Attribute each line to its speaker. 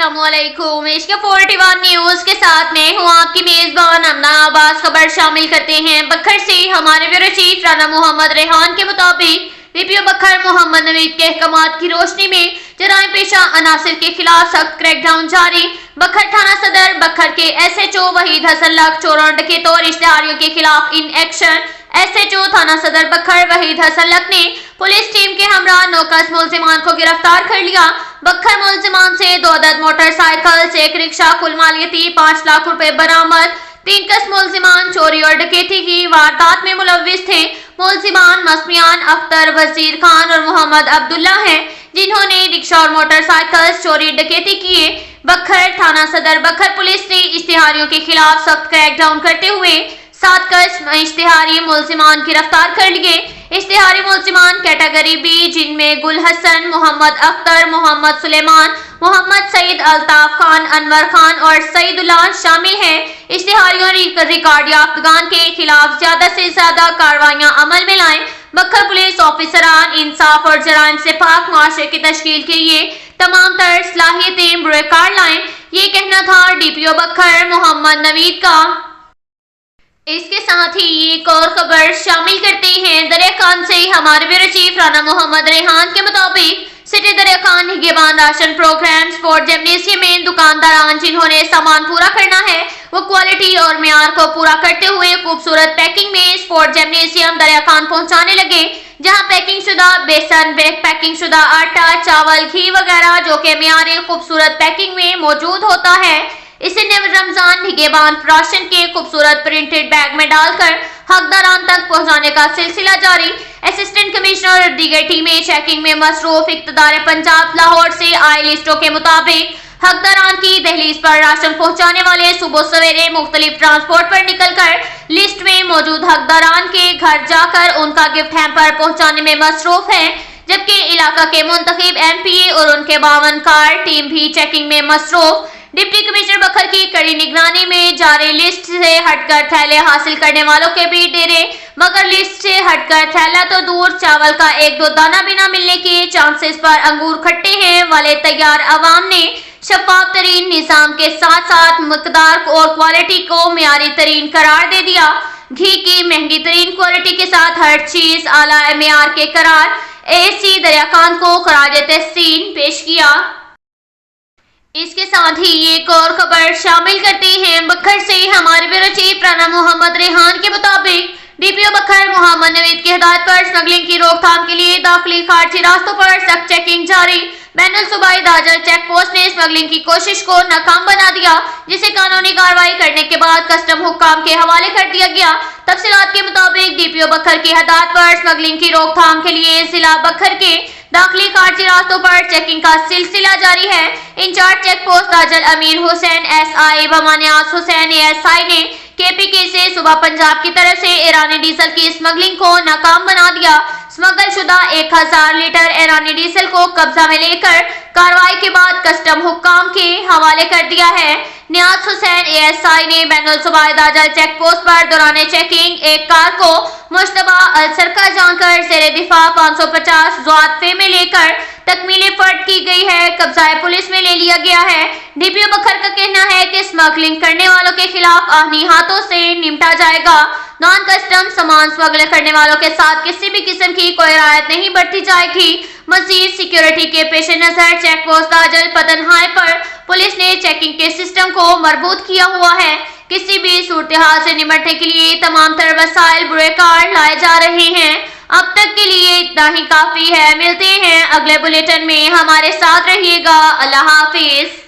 Speaker 1: अस्सलामुअलैकुम। इश्क 41 न्यूज के साथ मैं हूँ आपकी मेजबान अमना आबाद। खबर शामिल करते हैं बखर से। हमारे ब्यूरो चीफ राना मोहम्मद रेहान के मुताबिक डीपीओ बखर मोहम्मद नवीद के अहकामात की रोशनी में जराइम पेशा अनासिर के खिलाफ सख्त क्रैकडाउन जारी। बखर थाना सदर बखर के SHO वहीद हसन लक चोरों डकैतों और इश्तेहारियों के खिलाफ इन एक्शन। SHO थाना सदर बखर वहीद हसन लक ने पुलिस टीम के हमरा 9 कस मुलजिमान को गिरफ्तार कर लिया। बखर मुलजिमान से 2 अदद मोटरसाइकिल, एक रिक्शा, कुल मालियती 5 लाख रुपए बरामद। 3 कस मुलजिमान चोरी और डकैती की वारदात में मुलव्विस थे। मुलजिमान मसमियान अख्तर, वजीर खान और मोहम्मद अब्दुल्ला हैं, जिन्होंने रिक्शा और मोटरसाइकिल चोरी डकैती किए। बखर थाना सदर बखर पुलिस ने इश्तेहारियों के खिलाफ सख्त क्रैकडाउन करते हुए 7 कस इश्तेहारी मुलजिमान गिरफ्तार कर लिए। इश्तेहारी मुलजिमान कैटेगरी B, जिनमें गुल हसन, मोहम्मद अख्तर, मोहम्मद सुलेमान, मोहम्मद सईद, अल्ताफ खान, अनवर खान और सईदुल्लाह शामिल हैं। इश्तेहारियों रिकॉर्ड याफ्तगान के खिलाफ ज्यादा से ज्यादा कार्रवाइयां अमल में लाएं। बखर पुलिस ऑफिसरान इंसाफ और जराइम से पाक मुआशरे की तश्कील के लिए तमाम तर सलाहियतें बुरेकार लाएं। ये कहना था डीपीओ बखर मोहम्मद नवीद का। इसके साथ ही एक और खबर शामिल करते हैं दरिया खान से। हमारे ब्यूरो चीफ राना मोहम्मद रेहान के मुताबिक city Darya Khan Nigehban ration program sport gymnasium में दुकानदारान जिन्होंने सामान पूरा करना है वो क्वालिटी और मेयार को पूरा करते हुए खूबसूरत पैकिंग में स्पोर्ट जिम्नेशियम दरिया खान पहुंचाने लगे, जहां पैकिंग शुदा बेसन, पैकिंग शुदा आटा, चावल, घी वगैरह जो कि मेयारी खूबसूरत पैकिंग में मौजूद होता है, इसे रमजान निगहबान राशन के खूबसूरत प्रिंटेड बैग में डालकर हकदारान तक पहुंचाने का सिलसिला जारी। असिस्टेंट कमिश्नर और दीगर टीमें चेकिंग में मसरूफ। इक़्तिदार पंजाब लाहौर से आए लिस्टों के मुताबिक हकदारान की दहलीज पर राशन पहुंचाने वाले सुबह सवेरे मुख्तलिफ ट्रांसपोर्ट पर निकलकर लिस्ट में मौजूद हकदारान के घर जाकर उनका गिफ्ट हैम्पर पहुंचाने में मसरूफ है, जबकि इलाका के मुंतखब MPA और उनके 52 कार टीम भी चेकिंग में मसरूफ। डिप्टी कमिश्नर बखर की कड़ी निगरानी में जारी लिस्ट से हटकर थैले हासिल करने वालों के भी डेरे, मगर लिस्ट से हटकर थैला तो दूर चावल का 1-2 दाना भी न मिलने के चांसेस पर अंगूर खट्टे हैं वाले तैयार अवाम ने शफाफ तरीन निजाम के साथ साथ मकदार और क्वालिटी को मेयारी तरीन करार दे दिया। घी की महंगी तरीन क्वालिटी के साथ हर चीज आला मेयार के करार AC दरिया खान को खराज तहसीन पेश किया। इसके साथ ही एक और खबर शामिल करते हैं बखर से। हमारे ब्यूरो चीफ राना मोहम्मद रेहान के मुताबिक डीपीओ बखर मोहम्मद नवीद की हिदायत पर स्मगलिंग की रोकथाम के लिए दाखिली खारजी रास्तों पर सख्त चेकिंग जारी। बैनुल सूबाई दाजल चेक पोस्ट ने स्मगलिंग की कोशिश को नाकाम बना दिया, जिसे कानूनी कार्रवाई करने के बाद कस्टम हुक्काम के हवाले कर दिया गया। तफसीलात के मुताबिक डीपीओ बखर की हिदायत पर स्मगलिंग की रोकथाम के लिए जिला बखर के दाखिली खारजी रास्तों पर चेकिंग का सिलसिला जारी है। इंचार्ज चेक पोस्ट दाजल अमीर हुसैन SI व मानियास हुसैन ASI ने KPK से सुबह पंजाब की तरफ से ईरानी डीजल की स्मगलिंग को नाकाम बना दिया। स्मगल शुदा 1000 लीटर ईरानी डीजल को कब्जा में लेकर कार्रवाई के बाद कस्टम हुक्काम के हवाले कर दिया है। नियाज हुसैन ASI ने बैनुल सूबाई दाजल चेक पोस्ट पर दौरान चेकिंग एक कार को मुश्तबा अलसरका जानकर जेरे दिफा 550 ज़वातफे में लेकर तकमीली फर्द की गई है, कब्जा पुलिस में ले लिया गया है। डीपीओ बखर का कहना है कि स्मगलिंग करने वालों के खिलाफ आईनी हाथों से निपटा जाएगा। नॉन कस्टम सामान स्मगल करने वालों के साथ किसी भी किस्म की कोई रियायत नहीं बरती जाएगी। मजीद सिक्योरिटी के पेश नजर चेक पोस्ट दाजल पतनहाय पर पुलिस ने चेकिंग के सिस्टम को मजबूत किया हुआ है। किसी भी सूरत हाल से निपटने के लिए तमाम तर वसाइल बुरेकार लाए जा रहे हैं। अब तक के लिए इतना ही काफी है। मिलते हैं अगले बुलेटिन में, हमारे साथ रहिएगा। अल्लाह हाफिज।